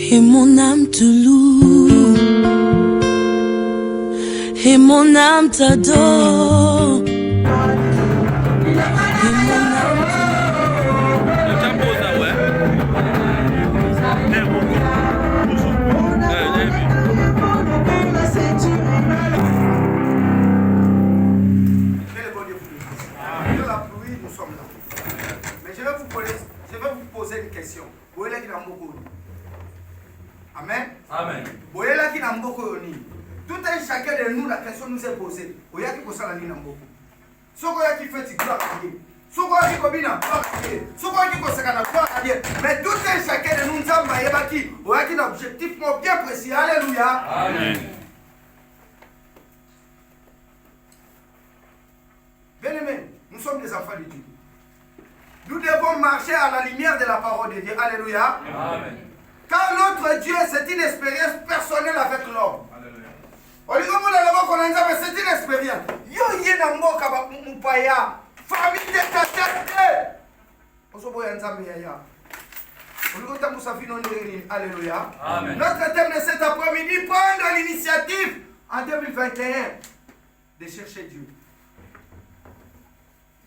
Et mon âme te loue, et mon âme t'adore. Une question. Amen. Amen. Tout un chacun de nous, la question nous est posée. Oya qui kosa la nina mboko. Soko ya qui fait gloire à Dieu. Soko ya qui kobina gloire à Dieu. Soko ya qui kosa kana gloire à Dieu. Mais tout un chacun de nous nzamba yebaki. Oya qui a objectif bien précis. Alléluia. Amen. Bien-aimés, nous sommes des enfants de Dieu. Nous devons marcher à la lumière de la parole de Dieu. Alléluia. Amen. Car notre Dieu, c'est une expérience personnelle avec l'homme. C'est une expérience. Yo yena mboka ba mupaya. Famille de tatete. Osoboya nzambe yaya. Alléluia. Amen. Notre thème de cet après-midi, prendre l'initiative en 2021 de chercher Dieu.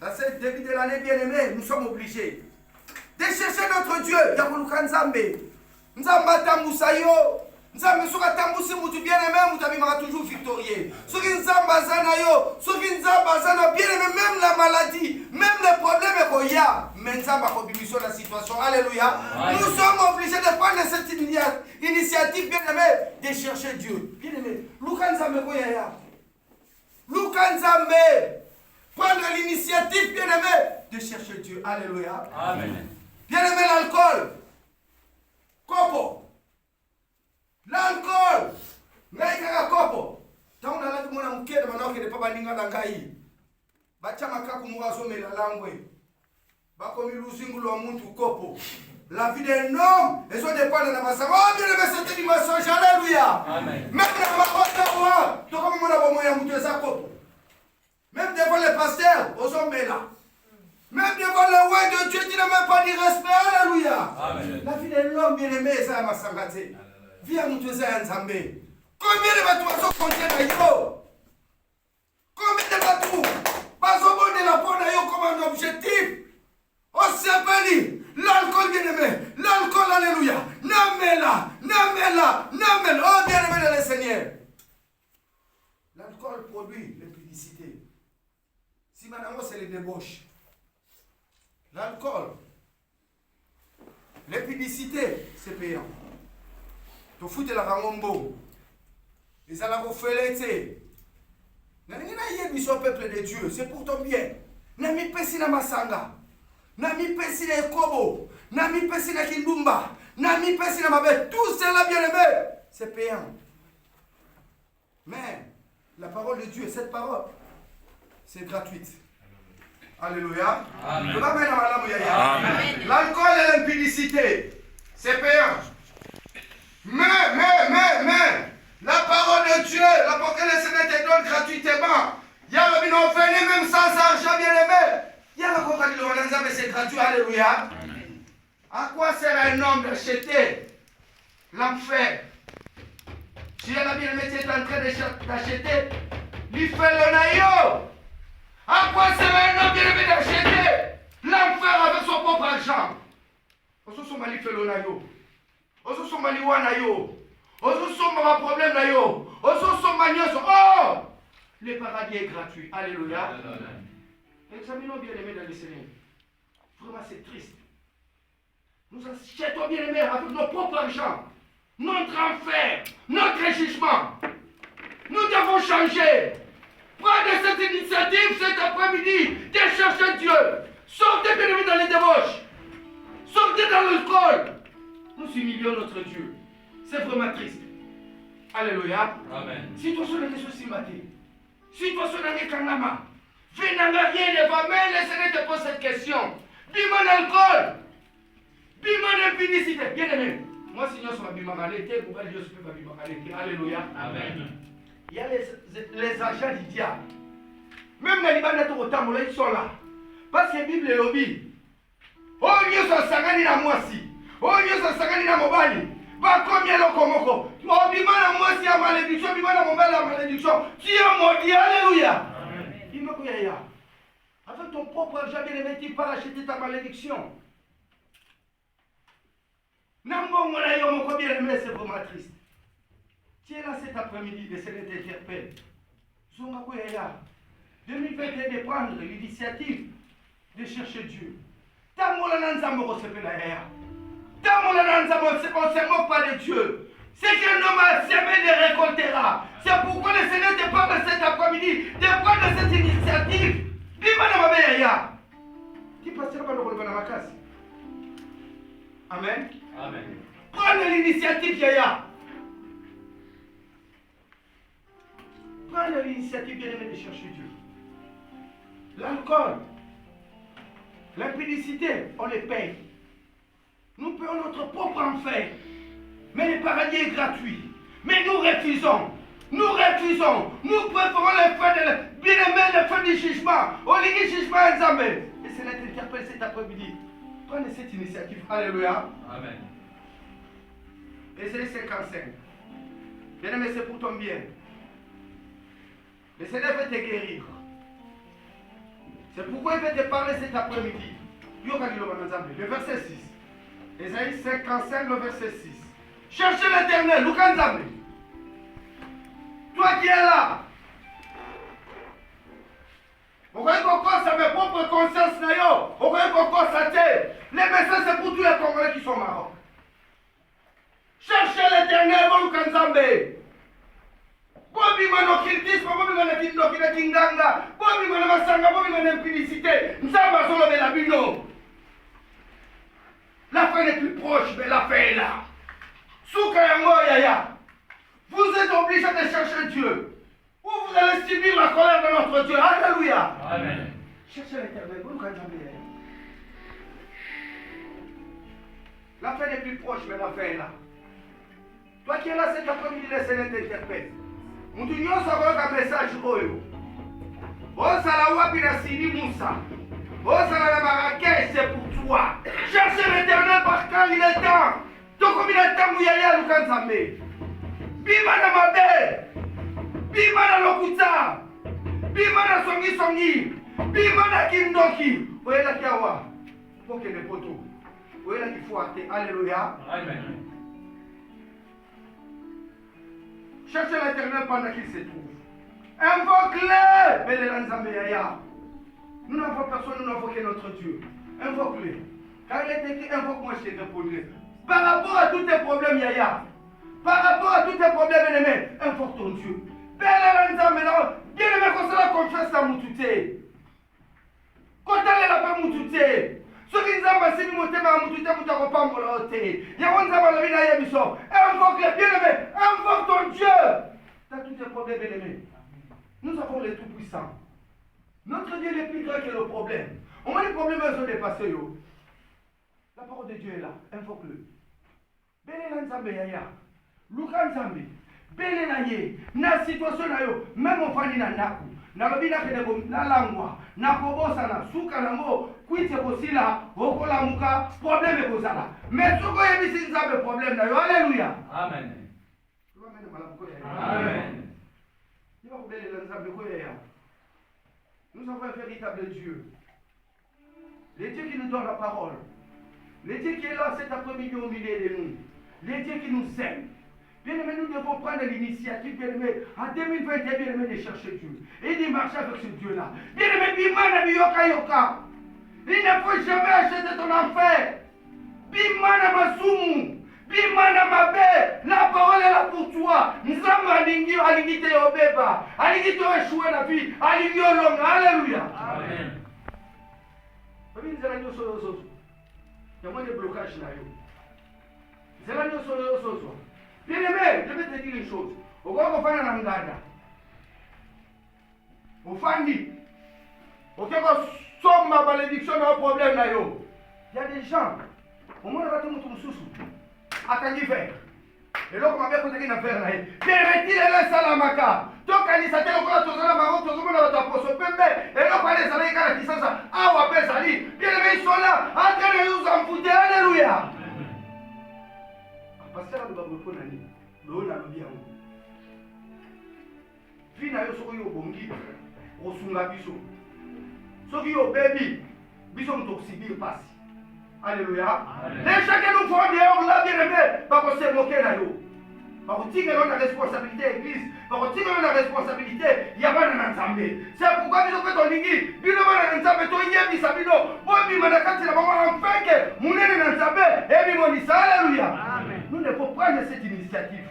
Dans ce début de l'année bien-aimée, nous sommes obligés de chercher notre Dieu. Yabuluka Nzambe. Nzamba tambusayo. Nzambe soka tambusi mutu bien-aimé, mutabimaka toujours victorieux. Soki Nzamba zana yo, soki Nzamba zana bien-aimé, même la maladie, même les problèmes qu'il y a, mais Nzamba kobimission la situation. Alléluia. Nous sommes obligés de prendre cette initiative bien-aimé de chercher Dieu. Bien-aimé, Luka Nzambe koyaya. Luka Nzambe. Prendre l'initiative, bien-aimé, de chercher Dieu. Alléluia. Amen. Bien-aimé, l'alcool. Kopo. L'alcool. Ngaïkaka kopo. Tant on a la demande à mouké de maintenant que les papas n'inga d'angaï. Bachamaka kumouazo me la langue. Bakomi luzingulo muntu kopo. La vie d'un homme, et ça dépend de la masse. Oh, bien-aimé, cette dimension. Alléluia. Amen. Même la marotte, tu comme on a besoin de mouté ça kopo. Même devant les pasteurs, aux hommes là. Même devant le roi de Dieu, tu n'as même pas dit respect. Alléluia. Amen. La vie de l'homme bien-aimé, ça m'a sangate. Viens nous tous à Nzambé. Combien de bateaux sont contiennent à yo? Combien de bateaux? Pas au bon de la bonne à yo comme un objectif. On s'appelle l'alcool bien-aimé. L'alcool, alléluia. Namela, namela, namela. Oh bien-aimé dans le Seigneur. L'alcool produit l'impudicité. Si madame c'est les débauches. L'alcool. L'impudicité, c'est payant. Tu fous de la rangombo. Les alagos fêlés. Nous peuple de Dieu, c'est pour ton bien. Nami pesi na masanga. Nami pesi na ekobo. Nami pesi na kindumba. Nami pesi na mabe. Tout cela bien aimé, c'est payant. Mais la parole de Dieu, cette parole, c'est gratuite. Alléluia. Amen. Amen. L'alcool et l'impudicité, c'est payant. Mais, la parole de Dieu, la parole que le Seigneur te donne gratuitement. Il y a le bino venu même sans argent, bien aimé. Il y a le coca de l'Oranza, mais c'est gratuit. Alléluia. À quoi sert un homme d'acheter l'enfer? Si la bien aimé est en train d'acheter, il fait le naïo. À quoi sert un homme bien aimé d'acheter l'enfer avec son propre argent? On se somme à fait le naïo. On se somme à naïo. On se somme à problème naïo. On se somme à nyoso. Oh! Le paradis est gratuit. Alléluia. Examinons bien aimé dans le Seigneur. Vraiment c'est triste. Nous achetons bien aimé avec nos propres argent. Notre enfer, notre jugement. Nous devons changer. Prenez cette initiative cet après-midi de chercher Dieu. Sortez bien aimé dans les débauches. Sortez dans l'alcool. Nous humilions notre Dieu. C'est vraiment triste. Alléluia. Amen. Situation n'est que ceci matin. Situation n'est que Kangama. Venanga rien ne va, mais le Seigneur te pose cette question. Bimon alcool. Bimon impudicité. Bien aimé. Moi, Seigneur, sur ma bimamalete, pourquoi Dieu se peut ma bimamalete? Alléluia. Amen. Il y a les agents du diable. Même les Libanais ils sont là. Parce que la Bible est lobby. Oh, Dieu s'en sagani na moi si. Oh, Dieu s'en sagani na mobali. Va combien le komoko. Oh, bimana moi si à malédiction, bimana mon bel à malédiction. Tu es maudit, alléluia. Bimana kouyaya. Avec ton propre argent, bien aimé, tu pars acheter ta malédiction. Nambo mona yo moko bien aimé, c'est vraiment triste. Tu es là cet après-midi, le Seigneur t'interpelle. Zonga kouyaya. 2021 de prendre l'initiative de chercher Dieu. Tamola nanzambo kosepela yaya. Tamola nanzambo, on ne se moque pas de Dieu. C'est qu'un homme a semé, le récoltera. C'est pourquoi le Seigneur te parle cet après-midi de prendre cette initiative. Bimana mabe yaya. Qui passera par le rôle de la macasse. Amen. Amen. Prends l'initiative yaya. Prends l'initiative bien aimé de chercher Dieu. L'alcool, l'impudicité, on les paye. Nous payons notre propre enfer. Mais le paradis est gratuit. Mais nous refusons. Nous refusons. Nous préférons les feux de bien-aimés, les feux du jugement. Au lieu du jugement ensemble. Et c'est là t'interpelle cet après-midi. Prenez cette initiative. Alléluia. Amen. Ésaïe 55. Bien-aimé, c'est pour ton bien. Le Seigneur veut te guérir. C'est pourquoi il veut te parler cet après-midi. Le verset 6. Ésaïe 55, le verset 6. Cherchez l'Éternel, Lukanzambe. Toi qui es là. Vous voyez pourquoi ça mes propres conscience. Vous voyez pourquoi ça t'est. Les messages, c'est pour tous les Congolais qui sont Maroc. Cherchez l'Éternel, Lukanzambe. Bobi mano kiltis, bobi mano kindokina kinganga, bobi mano masanga, bobi mano impudicité. Nzamba solo de la bino. La fin est plus proche, mais la fin est là. Souka yango yaya. Vous êtes obligés de chercher Dieu. Ou vous allez subir la colère de notre Dieu. Alléluia. Amen. Cherchez l'Éternel. La fin est plus proche, mais la fin est là. Toi qui es là cet après-midi, le Seigneur t'interpelle. Mutu nyonso akoyoka message oyo osala wapi na Sidi Moussa osala na Marrakech, c'est pour toi. Cherchez l'Éternel parce qu'il est temps. Tokomi na ntango yaya Lukanzambe. Bima na mabe, bima na lokuta, bima na songi, bima na kindoki. Oyelaki awa pokende poto, oyelaki fuate. Alléluia. Amen. Cherchez l'Éternel pendant qu'il se trouve. Invoque-le. Nous n'avons personne, nous n'avons que notre Dieu. Invoque-le. Car il est écrit, invoque-moi, je te répondrai. Par rapport à tous tes problèmes, Yaya, par rapport à tous tes problèmes, bien-aimé, invoque ton Dieu. Bien-aimé, qu'on se la confiance à Moutouté. Quand elle est là-bas, Moutouté. Soki nzamba simi motema mutute mutakopambola ote. Yango nzamba la bina yebiso. Invoque le bien-aimé. Invoque ton Dieu. T'as tous tes problèmes, bien-aimé. Nous avons le Tout-Puissant. Notre Dieu est plus grand que le problème. On a des problèmes à se dépasser. La parole de Dieu est là. Invoque-le. Béné nzambe yaya. Luka nzambe. Béné na ye. Na situation na yo. Même au fani na naku. Na lobina kene na langwa. Na kobosa na suka nango. Kuite kosila, okola muka, problème kozala. Mais soko yebisi nzambe problème na yo. Alléluia. Amen. Amen. Nous avons un véritable Dieu. Le Dieu qui nous donne la parole. Le Dieu qui est là cet après-midi au milieu de nous. Le Dieu qui nous aime. Bien-aimés, nous devons prendre l'initiative, bien-aimés, en 2021, bien-aimés, de chercher Dieu. Et de marcher avec ce Dieu-là. Bien-aimés, bimana biyoka yoka. Il ne faut jamais acheter ton enfer. Bimana masumu. Bimana mabe. La parole est là pour toi. Nzamba alingi alingi te obeba. Alingi te échouer la vie. Alingi olonga. Alléluia. Amen. Babi nzela nyoso yoso. Yamwe de blocage na yo. Nzela nyoso yoso. Bien-aimé, je vais te dire une chose. Au quoi qu'on fait un ngada. Au fandi. Au quoi qu'on somme ma malédiction dans un problème là yo. Il y a des gens. Au moins on va te montrer sous. Attendez faire. Et là on va bien continuer à faire là. Bien-aimé, il est là salamaka. Donc quand il s'attend encore à tout ça là, maman, tout le monde va t'approcher pembe. Et là on va aller saler quand il ça. Ah on va sali. Bien-aimé, ils sont là en train de nous embouter. Alléluia. Parce que pour nani. L'eau n'a bien. Fille n'a eu ce qu'il y a au bongi. Au sunga biso. Ce qu'il y a au baby. Biso m'toxibir passe. Alléluia. Les chacun nous font bien, on l'a bien aimé. Parce qu'on s'est moqué là. Parce qu'on dit que l'on a responsabilité église. Parce qu'on dit que l'on a responsabilité. Il n'y a pas de n'ensemble. C'est pourquoi nous avons fait ton ligi. Nous avons n'ensemble. Toi, il y a mis ça. Bon, puis, madame, c'est la maman en fait que nous n'avons n'ensemble. Et puis, mon dit ça. Alléluia. Nous ne pouvons prendre cette initiative.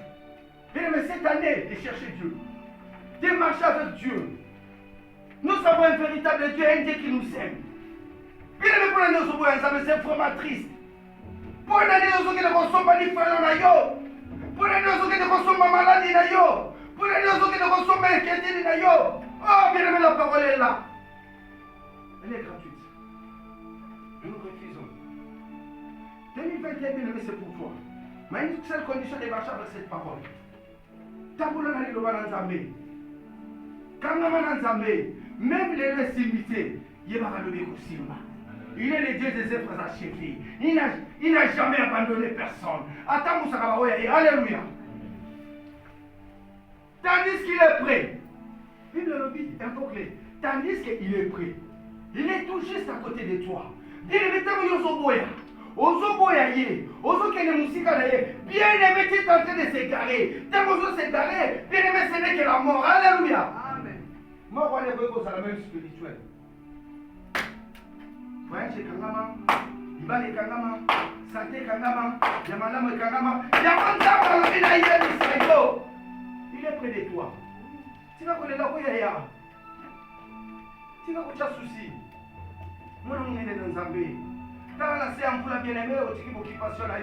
Mais cette année, de chercher Dieu. De marcher avec Dieu. Nous avons un véritable Dieu, un Dieu qui nous aime. Bien aimé pour l'année au ensemble, c'est vraiment triste. Pour l'année au qui ne consomme pas ni frère na yo. Pour l'année au qui ne consomme pas maladie na yo. Pour l'année au qui ne consomme pas inquiétude na yo. Oh, bien aimé, la parole est là. Elle est gratuite. Nous refusons. 2021, bien aimé, c'est pour toi. Mais une seule condition de marcher avec cette parole. Taboula na liloba na Nzambe. Kangama na Nzambe. Même les limités, il va relever aussi. Il est le Dieu des œuvres achevées. Il n'a jamais abandonné personne. Attends, Moussa Alléluia. Tandis qu'il est prêt. Bible le dit, invoque-le. Tandis qu'il est prêt. Il est tout juste à côté de toi. Bien-aimé, Yozoboya. Ozoboya ye. Ozokene Moussika naye. Bien-aimé, tu es en train de s'égarer. T'as s'égarer. Bien-aimé, ce n'est que la mort. Alléluia. Amen. Moi, on est venu à la même spirituelle. Voyage Kangama, Ibale Kangama, Santé Kangama, Yamanam Kangama, Yamanta Sayo. Il est près de toi. Tu vas connaître la Koyaya. Tu vas connaître souci. Moi, je suis dans Zambé. Quand on a fait un peu la bien-aimée, on dit qu'il faut passer là.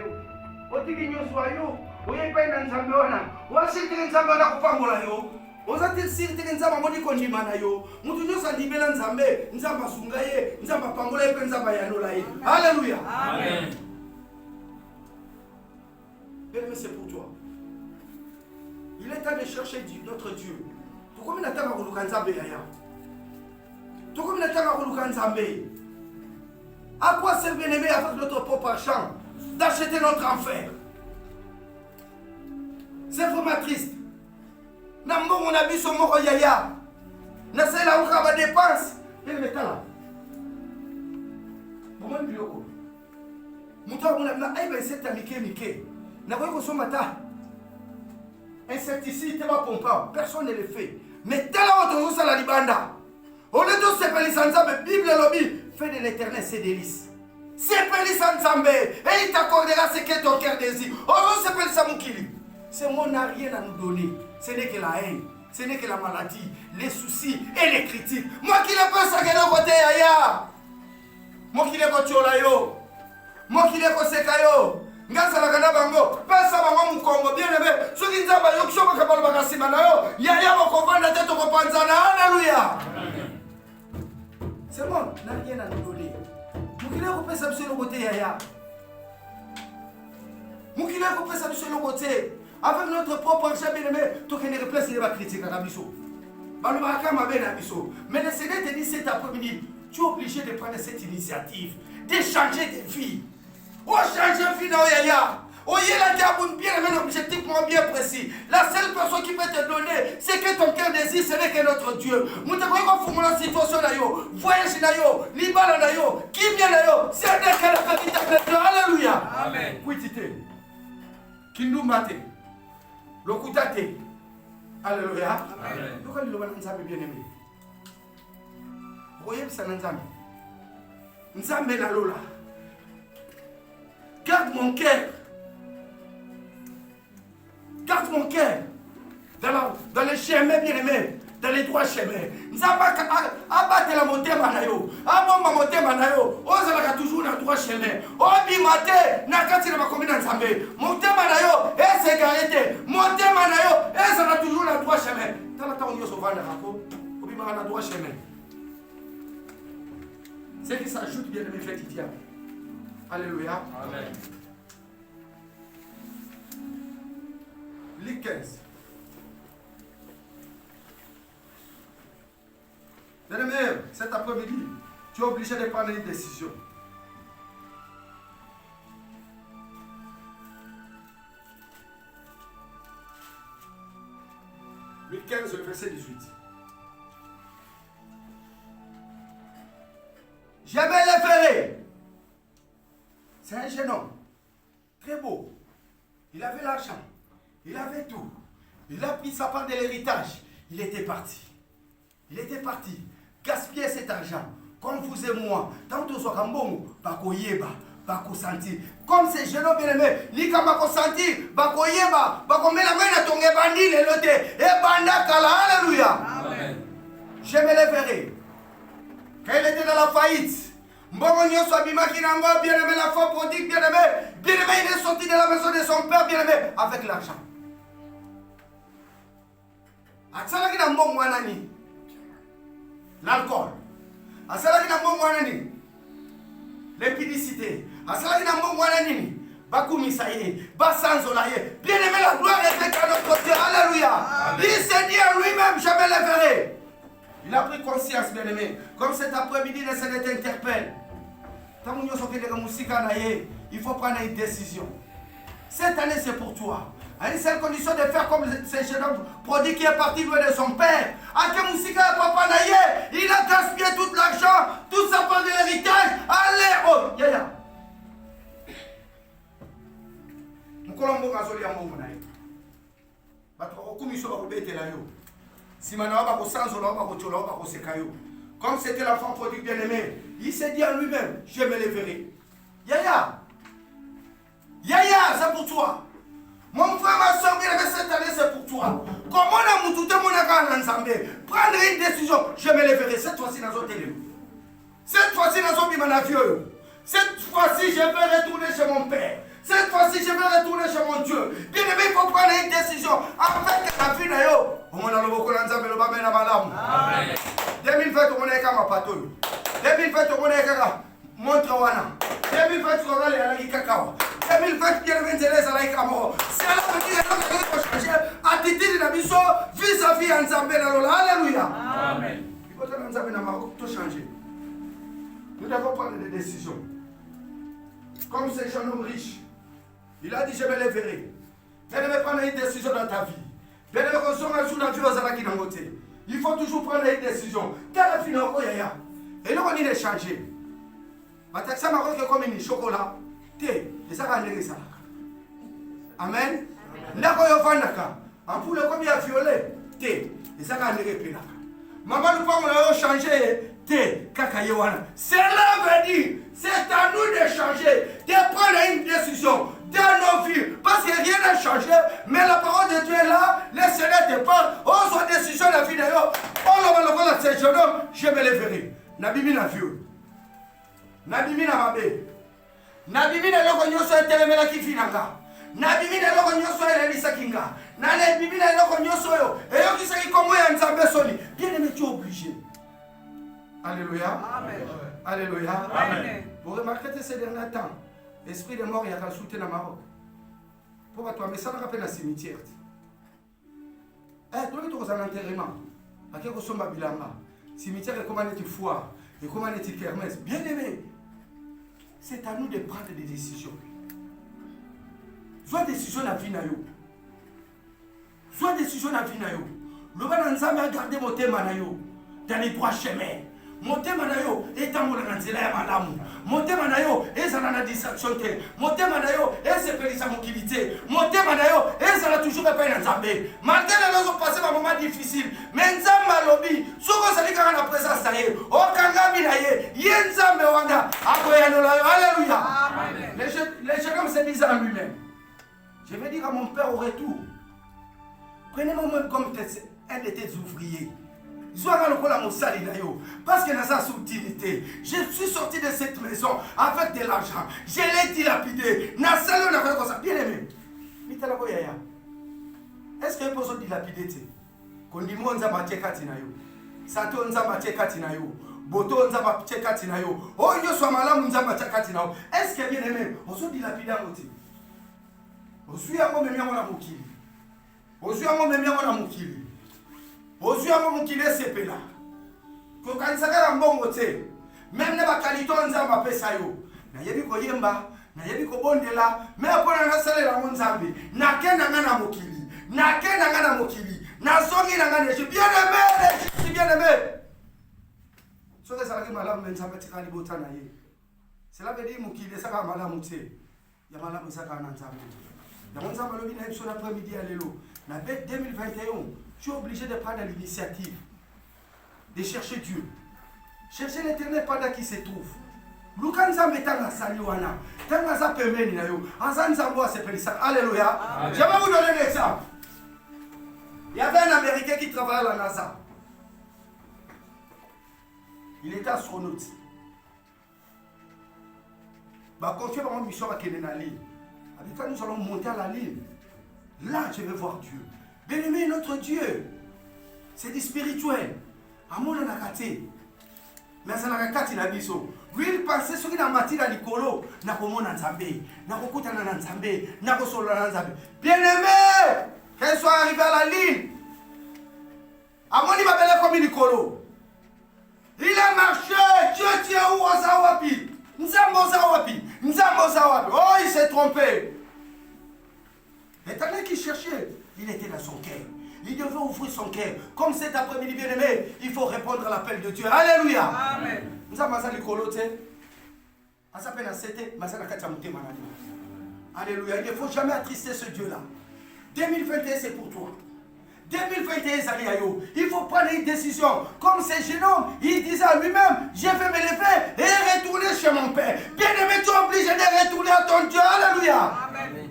On dit qu'il y a un soyau. On n'est pas dans Zambé. On a acheté un Zambé à la Kupangula. Ozati sirite nzamba moni kondima na yo mutu nyosa ndibela nzambe nzamba sunga ye nzamba pangola ye nzamba yanola ye. Alléluia. Amen. Bien-aimé, c'est pour toi. Il est temps de chercher notre Dieu. Pourquoi il n'a pas voulu nzambe yaya? Pourquoi il n'a pas voulu nzambe? À quoi sert, bien-aimé, avec notre propre argent d'acheter notre enfer? C'est vraiment triste. Na mbongo na biso moko yaya na sela uka ba dépense ele metala bomon biloko muto na aiba insecte mike na ko soma ta insecticide ba pompa personne ne le fait mais tellement on usa la libanda on est tous sepelisa nzambe Bible lobby fait de l'éternel ses délices sepelisa nzambe et il t'accordera ce que ton cœur désire on sepelisa mukili ce monde n'a rien à nous donner. Ce n'est que la haine, ce n'est que la maladie, les soucis et les critiques. Moi qui n'ai pas ça que le côté ailleurs. Moi qui n'ai pas yo. Moi qui n'ai pas sekayo. Ngasa la kana bango. Pesa bango mu Congo bien aimé. Ceux qui nzamba yo kishoka kabalo bakasima na yo. Yaya bako vanda teto ko panzana. Alléluia. C'est bon, n'a rien à nous donner. Moi qui n'ai pas pesa sur le côté yaya. Moi qui n'ai pas pesa sur le côté. Avec notre propre argent, bien-aimé, tout qui ne replace les critiques à Rabiso. Mais le Seigneur te dit cet après-midi, tu es obligé de prendre cette initiative, de changer de vie. Oh, changer de vie, non, yaya. Oh, il y a bien un objectif bien précis. La seule personne qui peut te donner, c'est que ton cœur désire, ce n'est que notre Dieu. Nous devons faire la situation là, voyage là, libala là, qui vient là, c'est un que la capitale. Alléluia. Amen. Quitté. Kindoumate. Lokutate. Alléluia. Amen. Pourquoi le loba nzambe bien aimé? Voyez ça nzambe. Nzambe la lola. Garde mon cœur. Garde mon cœur. Dans les chemins bien aimés. Dans les droits chemins. Nzamba abattre la motema na yo. Abomba motema na yo. Ozala toujours na droit chemin. Obi mate na kati na makomi na nzambe. Motema na yo ese garete. Motema na yo ese toujours na droit chemin. Tala ta on yo so vanda rako. Obi ma na droit chemin. C'est qui s'ajoute bien aimé frère Titia. Alléluia. Amen. Luc 15. Bien-aimé, cet après-midi, tu es obligé de prendre une décision. 15, le verset 18. Je vais les ferrer. C'est un jeune homme. Très beau. Il avait l'argent. Il avait tout. Il a pris sa part de l'héritage. Il était parti. Il était parti. Gaspiller cet argent. Comme vous et moi. Tant que vous êtes bon, bako yeba, bako sentir. Comme ces jeunes hommes bien-aimés, ni comme bako sentir, bako yeba, bako mela mena tonge bandi le lote. Et banda kala, alléluia. Amen. Je me les verrai. Quand il était dans la faillite, Mbongo nyo soit bimaki nango, bien-aimé, la foi prodigue, bien-aimé, bien-aimé, il est sorti de la maison de son père, bien-aimé, avec l'argent. Atsalaki na mbongo wanani? L'alcool. Atsalaki na mbongo wanani? L'impudicité. Atsalaki na mbongo wanani? Bakumisa ye, basanzola ye. Bien-aimé, la gloire est à notre côté, alléluia. Il s'est dit à lui-même, je me le verrai. Il a pris conscience, bien-aimé. Comme cet après-midi, le Seigneur t'interpelle. Il faut prendre une décision. Cette année, c'est pour toi. À une seule condition de faire comme ce jeune homme prodigue qui est parti loin de son père. Il a gaspillé tout l'argent, toute sa part de l'héritage. Allez, oh, yaya. Mukolombo mazoli ya mungu naye. Bato okumiso bakubete la yo. Comme c'était l'enfant prodigue bien-aimé, il s'est dit à lui-même, je me les verrai. Yaya, Yaya, c'est pour toi. Mon frère, ma soeur, bien-aimé, cette année, c'est pour toi. Comment on a tout le monde ensemble? Prendre une décision, je me les verrai. Cette fois-ci, dans un télé. Cette fois-ci, dans un bimanavio. Cette fois-ci, je vais retourner chez mon père. Cette fois-ci, je vais retourner chez mon Dieu. Bien-aimé, il faut prendre une décision. Avec la vie, on a le beaucoup d'ensemble, le bambin à malam. 2020, on est comme un patou. 2020, on est comme Montrewana. 2020, on est à la Kakawa. 2020, bien-aimé, c'est la Kamo. C'est la petite qui va changer. Attitude de la mission, vis-à-vis ensemble. Alléluia. Amen. Il faut que nous avons tout changer. Nous devons prendre des décisions. Comme ce jeune homme riche, il a dit, je vais les verrai. Tu devais prendre une décision dans ta vie. Il faut toujours prendre une décision. Et là, on est changé. Comme une chocolat. Amen. En pour le combien violet, maman, nous pouvons changer. Cela veut dire, c'est à nous de changer, de prendre une décision dans nos vies. Parce que rien n'a changé, mais la parole de Dieu est là, le Seigneur te parle, on soit décision de la vie d'ailleurs. On va le jeune homme, je me le verrai. Nabimi na vieux. Nabimi na mabe. Nabimi na loko nyoso etelemela kifinanga. Nabimi na loko nyoso elelisa kinga. Nabimi na loko nyoso yo. Eyo kisaki komo ya nzambe soli. Bien aimé, tu es obligé. Alléluia. Amen. Alléluia. Amen. Vous remarquez que ces derniers temps, l'esprit de mort il a rajouté dans le Maroc. Pour toi, mais ça me rappelle un cimetière. Eh, toi, tu es en enterrement. À quel point tu es cimetière, comment est-il foire? Et comment est-il kermesse? Bien aimé, c'est à nous de prendre des décisions. Soit décision la vie na yo. Soit décision la vie na yo. Le gars n'ensemble a gardé mon thème na yo dans les droits chemins. Motema na yo etambola na nzela ya malamu. Motema na yo ezala na distraction te. Motema na yo ezepelisa mokili te. Motema na yo ezala toujours epai na Nzambe. Malgré les choses passées par moments difficiles, mais Nzambe alobi soko sali kaka na présence na ye. Okangami na ye. Ye Nzambe wanga akoyanola yo. Alléluia. Amen. Les jeunes hommes se disent en lui-même. Je vais dire à mon père au retour. Prenez-moi même comme un de tes ouvriers. Parce que dans sa subtilité, je suis sorti de cette maison avec de l'argent. Je l'ai dilapidé. Bien aimé. Est-ce que vous pouvez dilapider? Quand on dit qu'on a battu Katinayo, Sato on a battu Katinayo, Boto on a battu Katinayo, oh, yo soit malade, on a battu Katinayo. Est-ce que bien aimé, on se dilapide à côté? On suit à moi, mais on a moukili. On suit à moi, mais on a moukili. Ozu ya momu kile sepela. Ko kanisaka mbongo te. Même ne ba kalito nzamba pesa yo. Na yebi ko yemba, na yebi ko bondela, mais pona na salela mo nzambe. Na kenda ngana mokili. Na kenda ngana mokili. Nazongi na ngane, je bien-aimé, je suis bien-aimé. Soki ezalaki malamu me nzambe atika libota na ye. Cela veut dire mokili ezaka malamu te. Ya malamu ezaka na nzambe. Yango nzambe alobi na biso l'après-midi ya lelo. Na bête 2021, tu es obligé de prendre l'initiative de chercher Dieu. Chercher l'Éternel pendant qu'il se trouve. Luka nzambe tanga sali wana. Tanga za pembeni na yo. Anza nzambe wa sepelisa. Alléluia. Je vais vous donner un exemple. Il y avait un Américain qui travaillait à la NASA. Il était astronaute. Bah, confier par une mission à Kenenali. Quand nous allons monter à la ligne, là, je vais voir Dieu. Bien-aimé, notre Dieu, c'est du spirituel. Amon na kate. Mais ça na kate na biso. Lui, il pensait ce qu'il a mati dans l'icolo. Na komona nzambe. Na kokuta na nzambe. Na kosolo na nzambe. Bien-aimé, qu'elle soit arrivé à la ligne. Amon il m'a belé comme l'icolo. Il a marché. Dieu tient où Ozawapi. Nzambo Zawapi. Nzambo Zawapi. Oh, il s'est trompé. L'Éternel qui cherchait, il était dans son cœur. Il devait ouvrir son cœur. Comme cet après-midi, bien-aimé, il faut répondre à l'appel de Dieu. Alléluia. Amen. Alléluia. Il ne faut jamais attrister ce Dieu-là. 2021, c'est pour toi. 2021, il faut prendre une décision. Comme ce jeune homme, il disait à lui-même, je vais me lever et retourner chez mon père. Bien-aimé, tu es obligé de retourner à ton Dieu. Alléluia. Amen.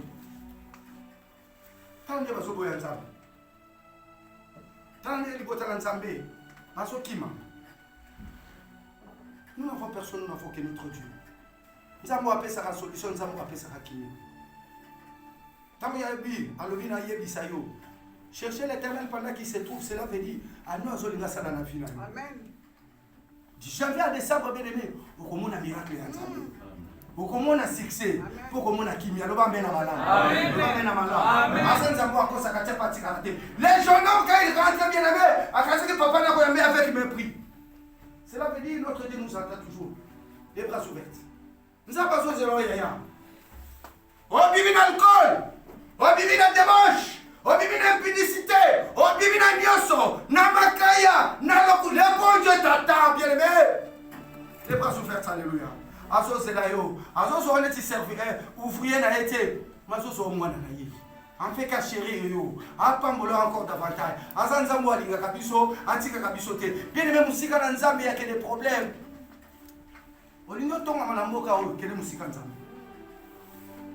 Nous n'avons personne, nous n'avons que notre Dieu. Nous avons appelé ça la solution, nous avons appelé ça la kimia. Chercher l'Éternel pendant qu'il se trouve, cela veut dire à nous azolinga ça dans la vie. Amen. Du janvier à décembre, bien aimé, pour qu'on ait un miracle et un travail. Pour qu'on ait un succès, pour qu'on ait un kimia. Le bas mène à malade. Les jeunes hommes, quand ils rentrent bien aimé, à cause que papa n'a pas aimé avec mépris. Cela veut dire notre Dieu nous attend toujours. Les bras ouverts. Nous avons besoin de l'oeil. On vit dans l'alcool. On vit dans le débauche. On vit dans l'impudicité. On vit dans l'ioso. Namakaya. Naloku. Le bon Dieu t'attend, bien aimé. Les bras ouverts, alléluia. Azo zelayo. Azo zonne ti servir. Ouvrier n'a été. Mazo zo mwana na ye. En fait qu'à chérir yo. Apambolo encore davantage. Azanzambo alinga kabiso. Antika kabiso te. Bien aimé musika na nzambe il y a que des problèmes. Olingo tonga na mboka o kele musika nzambe.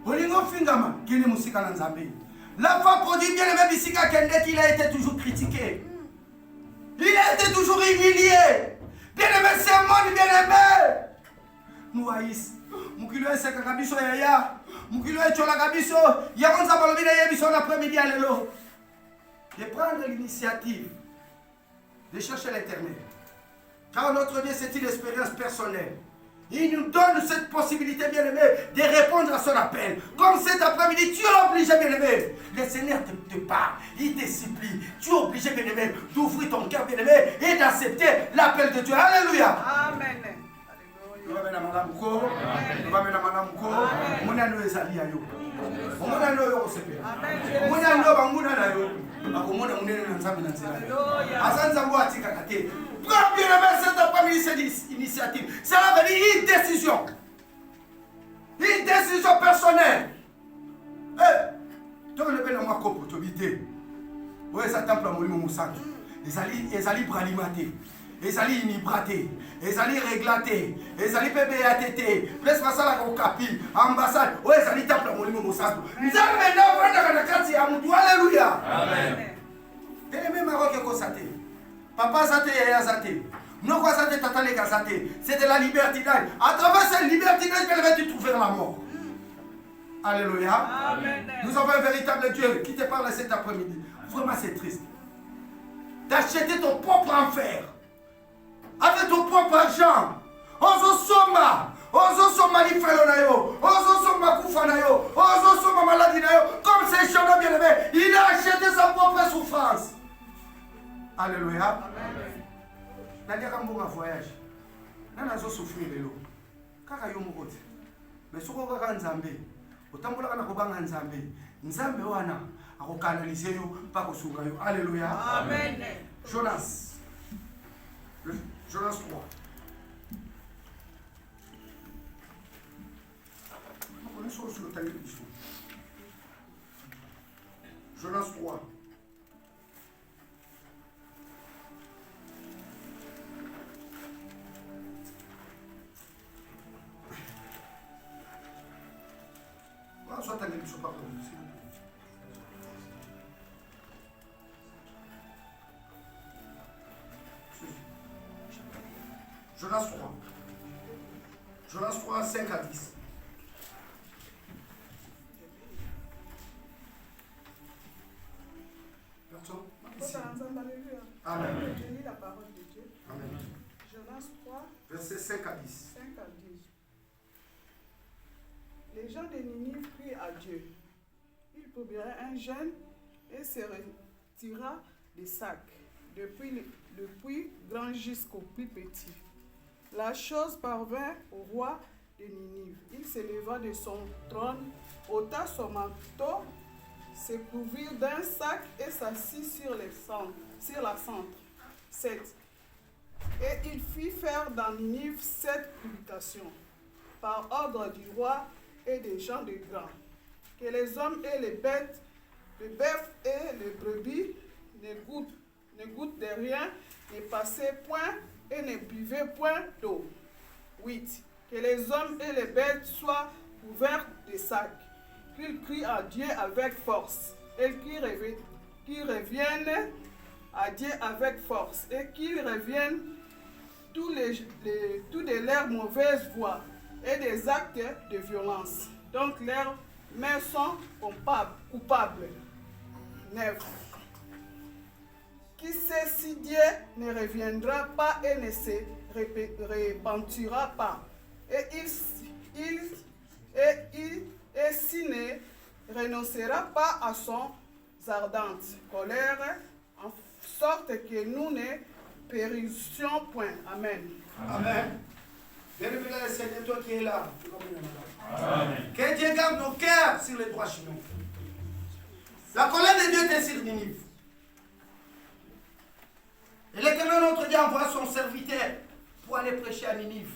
Olingo fingama kele musika na nzambe. La femme produit bien aimé bisika kende qu'il a été toujours critiqué. Il a été toujours humilié. Bien aimé c'est un monde bien aimé. Nous haïs. Mukilo eseka kabiso yaya. Mukilo echola kabiso. Yakonza balobina yebiso l'après-midi à l'élo. De prendre l'initiative de chercher l'Éternel. Car notre Dieu c'est une expérience personnelle. Il nous donne cette possibilité, bien-aimé, de répondre à son appel. Comme cet après-midi, tu es obligé, bien-aimé. Le Seigneur te parle, il te supplie. Tu es obligé, bien-aimé, d'ouvrir ton cœur, bien-aimé, et d'accepter l'appel de Dieu. Alléluia. Amen. Prends bien cette après-midi cette initiative. Cela veut dire une décision. Une décision personnelle. Tu veux le moi pour t'habiter. Oui, ça temple à Molimo Moussak. Ils allaient bralimater. Ils allaient inibrater. Ils allaient réglater. Ils allaient PBATT. Presque ça la Okapi. Ambassade. Oui, ils allaient temple à Molimo Moussak. Nous avons maintenant alléluia. Amen. Et les mêmes Maroc et Kosaté. Papa Zate et Yazate. Non, quoi Zate, Tata les Gazate. C'est de la libertinage. À travers cette libertinage, tu trouver la mort. Alléluia. Amen. Nous avons un véritable Dieu qui te parle cet après-midi. Vraiment, c'est triste. D'acheter ton propre enfer. Avec ton propre argent. Ozo soma. Ozo soma l'ifelo na yo. Ozo soma kufa na yo. Ozo soma maladie na yo. Comme ces gens bien aimés. Il a acheté sa propre souffrance. Alléluia. Nadia Kambo voyage. Nana zo souffrir lelo. Kaka yo mokoti. Mais soko kaka nzambe. Otambola kana kobanga nzambe. Nzambe wana à canaliser, pas que sur vous. Alléluia. Amen. Jonas. Jonas 3. On est sur le télévision. Jonas 3. Soit ta télévision, pas pour nous. Jonas 3. Jonas 3, 5 à 10. Amen. Je lis la parole de Dieu. Amen. Jonas 3, Verset 5 à 10. 5 à 10. Les gens de Ninive crient à Dieu. Il publiera un jeûne et se retira des sacs, depuis le plus grand jusqu'au plus petit. La chose parvint au roi de Ninive. Il s'éleva de son trône, ôta son manteau, se couvrit d'un sac et s'assit sur la cendre. 7. Et il fit faire dans Ninive 7 publications, par ordre du roi et des gens de grand, que les hommes et les bêtes, les bœufs et les brebis ne goûtent de rien, ne passaient point et ne buvaient point d'eau. 8. Que les hommes et les bêtes soient couverts de sacs, qu'ils crient à Dieu avec force, et qu'ils reviennent à Dieu avec force, et qu'ils reviennent tous de leurs mauvaises voies et des actes de violence. Donc leurs mains sont coupables. 9. Qui sait si Dieu ne reviendra pas et ne se repentira pas, et s'il ne renoncera pas à son ardente colère, en sorte que nous ne périssions point. Amen. Amen. Bien-aimé le Seigneur, toi qui es là, amen. Que Dieu garde nos cœurs sur les droits chemins. La colère de Dieu était sur Ninive. Et l'Éternel notre Dieu envoie son serviteur pour aller prêcher à Ninive.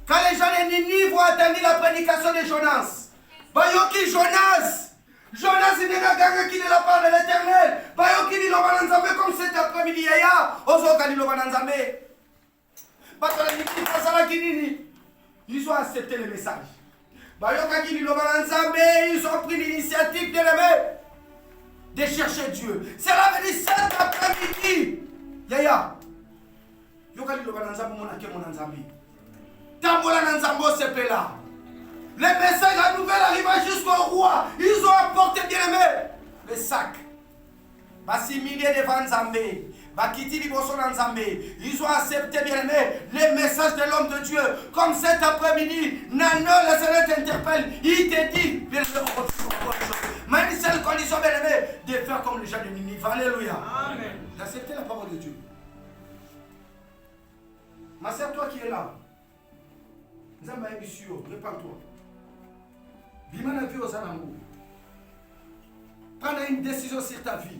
Quand les gens de Ninive ont entendu la prédication de Jonas, Bayoki Jonas, il n'est pas quelqu'un qui est la part de l'Éternel. Bayoki dit l'Obananzamé comme cet après-midi, Yaya, Ozoka dit l'Obananzamé. Ils ont accepté le message. Ils ont pris l'initiative de chercher Dieu. Cela veut dire cet après-midi. Yaya. Le message, la nouvelle arriva jusqu'au roi. Ils ont apporté bien aimé le sac. Bassimilé devant Zambé. Ils ont accepté bien aimé les messages de l'homme de Dieu. Comme cet après-midi, Nano, le Seigneur t'interpelle. Il te dit, bien mais une seule condition bien aimé, de faire comme les gens de Ninive. Alléluia. Amen. D'accepter la parole de Dieu. Ma soeur, toi qui es là, Nzamba est sûr, répands-toi. Bimana vie aux alamous. Prends une décision sur ta vie.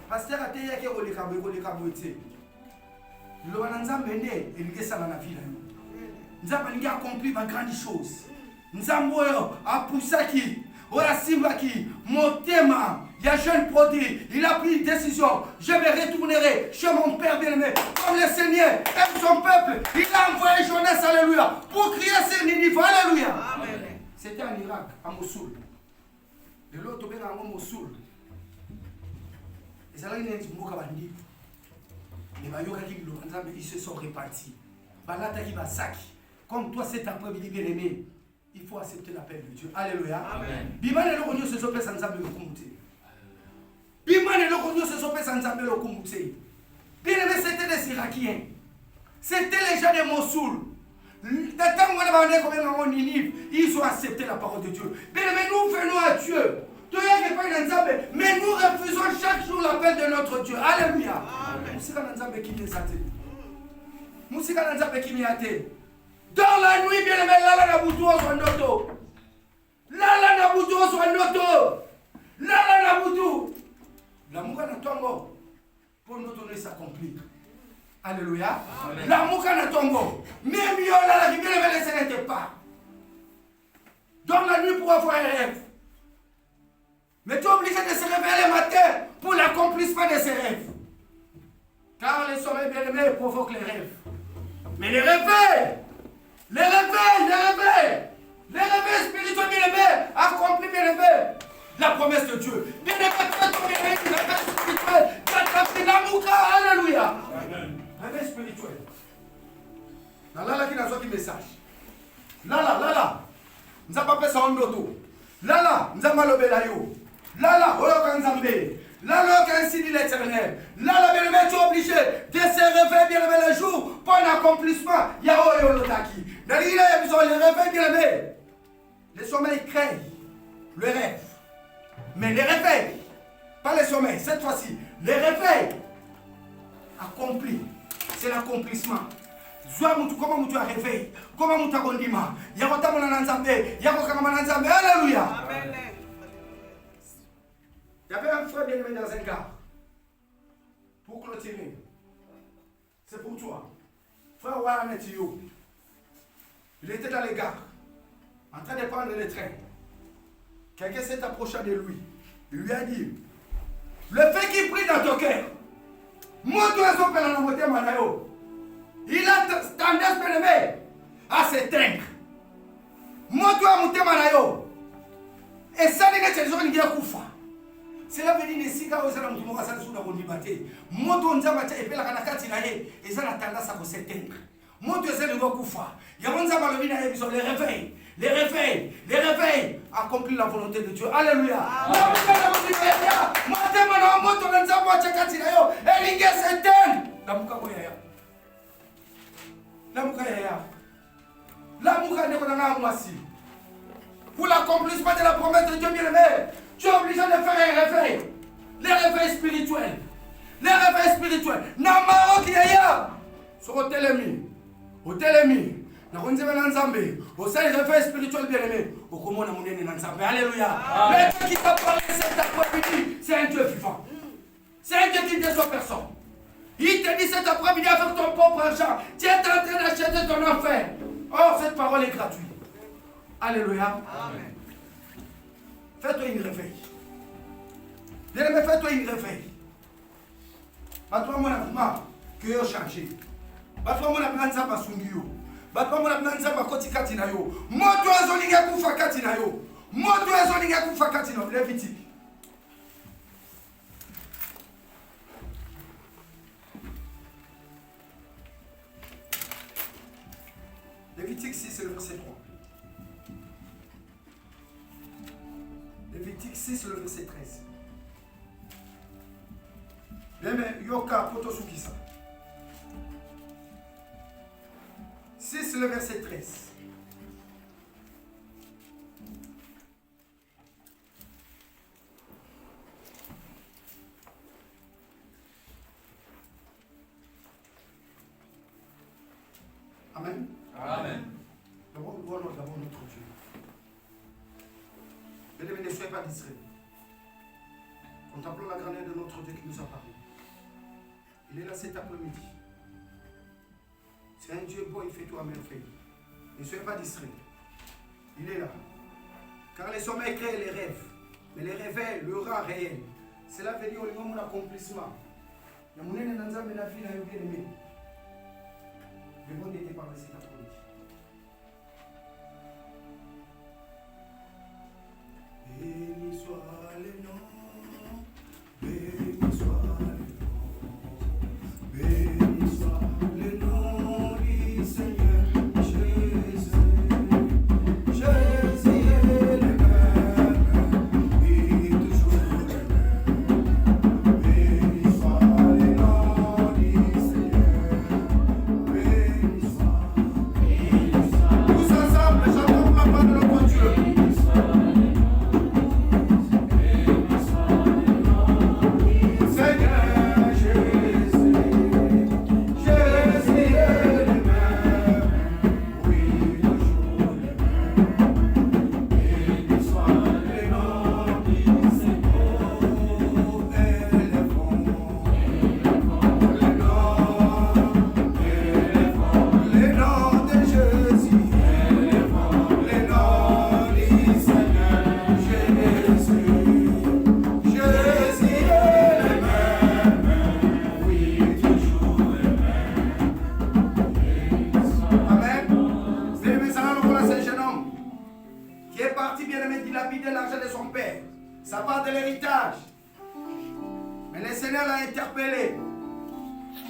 Pasteur a été yake olekabo ete. Le wananzambe ne eligesa na vie na yo. Nzamba lingi accompli ma grande chose. Nzambo a poussaki, ora simbaki, motema, ya jeune produit, il a pris une décision. Je me retournerai chez mon père bien-aimé. Comme le Seigneur aime son peuple, il a envoyé Jonas, alléluia, pour crier sur Ninive, alléluia. Amen. C'était en Irak, à Mossoul. De l'autre côté, à Mossoul. Et ça là, ils se sont répartis. Comme toi cet après-midi bien aimé, il faut accepter l'appel de Dieu. Alléluia. Amen. Bimane le konyo se sope sanzambe le kumute. Bimane le konyo se sope sanzambe le kumute. Bien aimé, c'était des Irakiens. C'était les gens de Mossoul. Ils ont accepté la parole de Dieu. Bien aimé, nous venons à Dieu. Mais nous refusons chaque jour l'appel de notre Dieu. Alléluia. Dans la nuit, bien aimé, Lala Nabuto Sonoto. Lala Nabuto Sonoto. Lala Alléluia. L'amour qu'on a tombé. Même il y a la rivière, mais ce n'était pas. Dans la nuit pour avoir un rêve. Mais tu es obligé de se réveiller le matin pour l'accomplissement de ses rêves. Car les sommeils bien-aimés provoquent les rêves. Mais les réveils spirituels bien-aimés, accomplis bien-aimés. La promesse de Dieu. Bien-aimé, fais ton réveil, la promesse spirituelle. Tu l'amour, alléluia. Réveil spirituel. Là, qui n'a pas de message. Là. Nous n'avons pas fait ça en auto. Là, nous avons malobé là. Là, Là, ainsi dit l'Éternel. Là, bien-aimé, tu es obligé de se réveiller, bien-aimé, le jour pour un accomplissement. Yahoo, Yolotaki. Dans les réveils, bien-aimé. Les sommeils créent le rêve. Mais les réveils, pas les sommeils, cette fois-ci, les réveils accomplis, c'est l'accomplissement. Comment tu as réveillé, comment tu as condiment. Alléluia. Amen. Il y avait un frère bien-aimé dans un gare. Pour clôturer. C'est pour toi. Frère Waranetio. Il était dans les gares, en train de prendre le train. Quelqu'un s'est approché de lui. Il lui a dit, le fait qu'il prie dans ton cœur, moi, tu es son père dans la moitié manayo. Il a tendance, bien-aimé, à s'éteindre. Moi, tu es monté manayo. Et ça, il est toujours une guerre koufa. Cela veut dire que si vous avez un peu de temps pour liberté, moi, tu es un peu de temps et ça a tendance à s'éteindre. Moi, tu es un peu de koufa. Il y a un peu de réveils, accomplir la volonté de Dieu. Alléluia. Pour l'accomplissement de la promesse de Dieu bien-aimé, tu es obligé de faire un réveil. Les réveils spirituels. Namaro qui est là. Sur au télémi. Na konzema na nzambe, osali réveil spirituel bien-aimé, okomona munene na nzambe. Alléluia. Mais Dieu qui t'a parlé cet après-midi, c'est un Dieu vivant. C'est un Dieu qui ne déçoit personne. Il te dit cet après-midi avec ton propre argent, tu es en train d'acheter ton enfer. Oh, cette parole est gratuite. Alléluia. Amen. Fais-toi une réveil. Bien-aimé, fais-toi une réveil. Battoi mon maman, que yo changé. Batwa mona planza basungiyo. Batwa mona planza bakoti kati na yo. Moto azolinga kufa kati na yo. Lévitique. Lévitique 6, c'est le verset 3. Lévitique 6, le verset 13. Bien, mais yoka potosukisa. 6, le verset 13. Amen. Amen. D'abord, louons d'abord notre Dieu. Bien-aimés, ne soyez pas distraits. Contemplons la grandeur de notre Dieu qui nous a parlé. Il est là cet après-midi. C'est un Dieu beau, il fait tout à merveille. Ne soyez pas distraits. Il est là. Car les sommeils créent les rêves. Mais les réveils le rend réel. Cela veut dire au niveau de mon accomplissement. Le monde est dans un bien aimé. Le monde était par cet après-midi. Béni soit le nom. Béni soit le nom. Béni soit le nom du Seigneur Jésus. Jésus est le même, et toujours le même. Béni soit le nom du Seigneur. Béni soit. qui est parti, bien-aimé, dilapider l'argent de son père. Ça part de l'héritage. Mais le Seigneur l'a interpellé.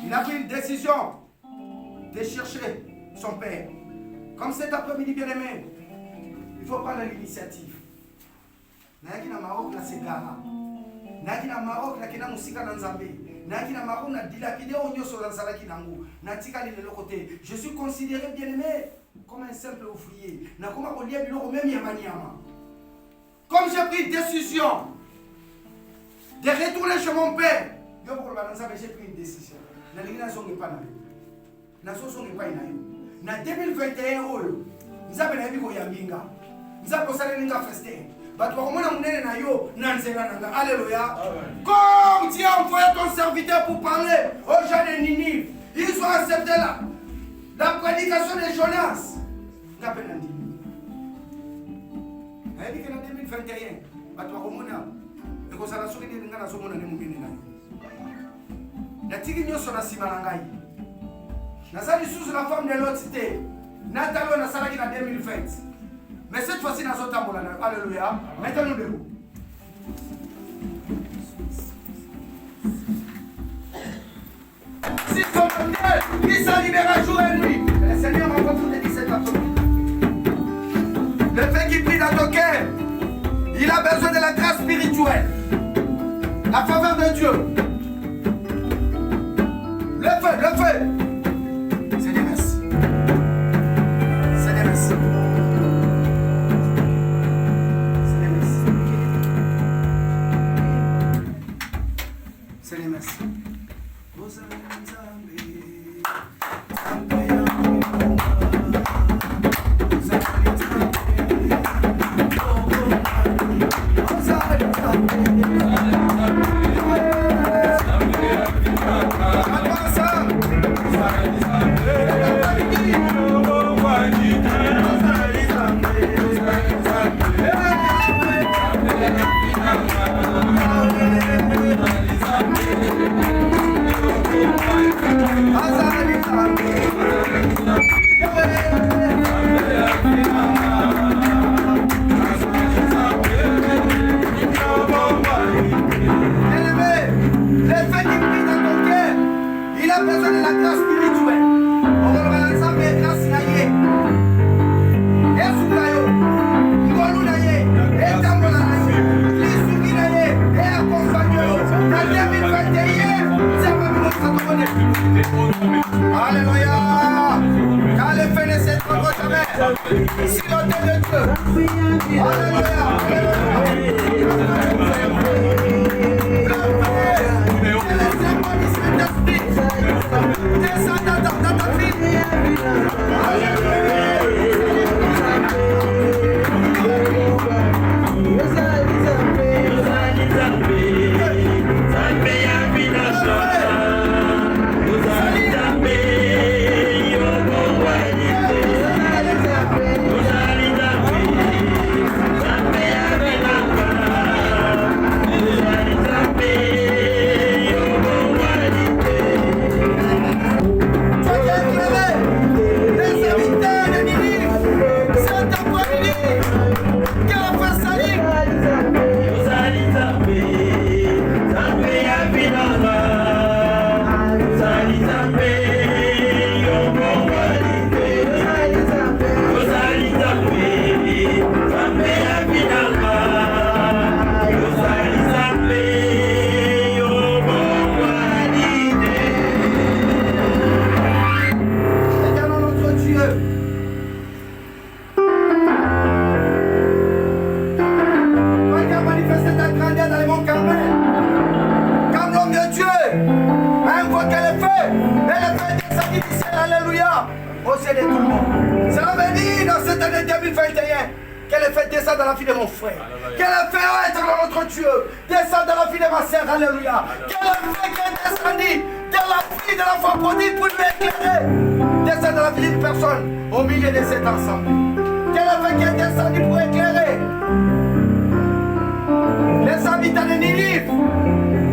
Il a pris une décision de chercher son père. Comme cet après-midi, bien-aimé, il faut prendre l'initiative. Naki na Maroc na segara. Naki na Maroc na kina musika na Nzambe. Naki na Maroc na dilapide onyoso na salaki nangu. Na tika li de l'autre côté. Je suis considéré, bien-aimé, comme un simple ouvrier. Na koma kolia biloko même yamanyama. Comme j'ai pris décision de retourner chez mon père, j'ai pris une décision. Na lingina songe pa na yo. Na so songe pa na yo. Na 2021 oyo. Nzabe na biko ya mbinga. Nzabe osale ninga feste. Batu bakomona munene na yo na nzela nanga. Alléluia. Comme tu as envoyé ton serviteur pour parler aux gens de Ninive, ils ont accepté la prédication de Jonas. Nzabe na ndimi. Ayebi que na 2021 batu bakomona ekozala soki nini nga nazomona ne munene na yo. Natiki nyonso na nsima na ngai. Naza lisusu la femme de l'autre te. Natalo nasalaki na 2020. Mais cette fois-ci nazotambola na yo. Alléluia. Mettez-nous debout. Si ton Dieu, il s'en libère jour et nuit. Le Seigneur m'a rencontré de 17 après-midi. Le fait qu'il prie dans ton cœur, il a besoin de la grâce spirituelle. La faveur de Dieu. Le feu, le feu. Seigneur, merci. Seigneur, merci. Seigneur, merci. Seigneur, merci. Alléluia. Quand le feu ne s'éteindra jamais. Si l'autel de Dieu. Alléluia.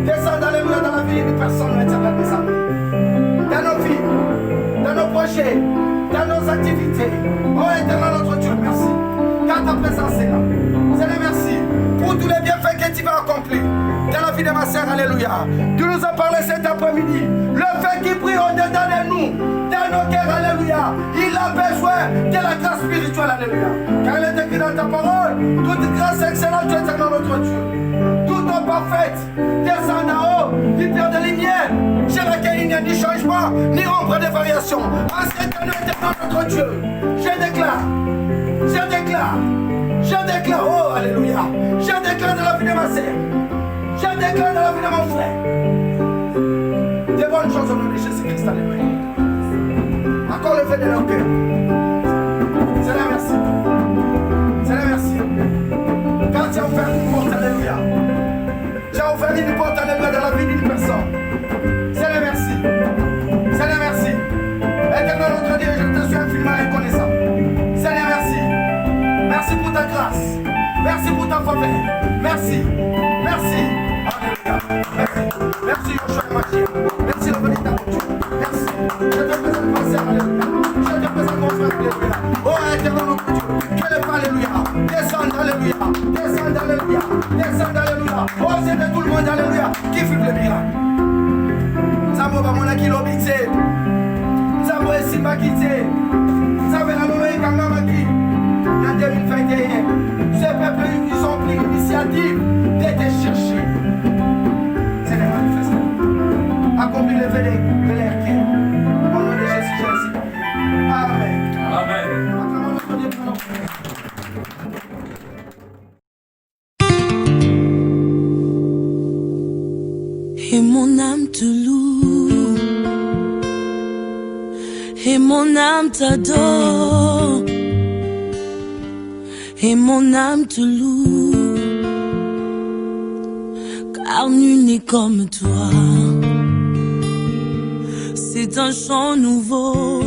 Descends dans ta vie. Dans nos activités. Oh éternel notre Dieu, merci. Car ta présence Seigneur. Seigneur, merci pour tous les bienfaits que tu vas accomplir dans la vie de ma sœur. Alléluia. Tu nous as parlé cet après-midi. Le fait qu'il prie au-dedans de nous, dans nos cœurs. Alléluia. Il a besoin de la grâce spirituelle. Alléluia. Car il est écrit dans ta parole, toute grâce excellente, tu es dans notre Dieu. Tout en parfaite, descend en haut, du Père de lumière, chez laquelle il n'y a ni changement, ni ombre de variation. En cet éternel notre Dieu, je déclare, oh alléluia, je déclare dans la vie de ma sœur, je déclare dans la vie de mon frère, des bonnes choses au nom de Jésus-Christ, alléluia. Encore le fait de leur cœur. Seigneur, merci. Seigneur, merci. Car tu as ouvert une porte, alléluia. Tu as ouvert une porte, alléluia, dans la vie d'une personne. Seigneur, merci. Seigneur, merci. Éternel, notre Dieu, je te suis infiniment reconnaissant. Seigneur, merci. Merci pour ta grâce. Merci pour ta faveur. Merci. Merci. Alléluia. Merci. Merci, Yoshua Mashiach. Merci, le véritable Dieu. Merci. Je te présente ma sœur, alléluia. Je te présente mon frère, alléluia. Oh, éternel, notre Dieu. Quel est alléluia. Descends, alléluia. Descends, alléluia. Descends, alléluia. Oh, c'est de tout le monde, alléluia. Qui fait le miracle. Nous avons mon kilo bixé. Nous avons ici ma quitté. Nous avons la maman Kangama qui. En 2021, ce peuple, ils ont pris l'initiative de te chercher. C'est les manifestants. Accomplis le vœu de leur cœur. Au nom de Jésus, Jésus. Amen. Amen. Acclamons notre Dieu pour notre frère. Et mon âme te loue, et mon âme t'adore, et mon âme te loue, car nul n'est comme toi. C'est un chant nouveau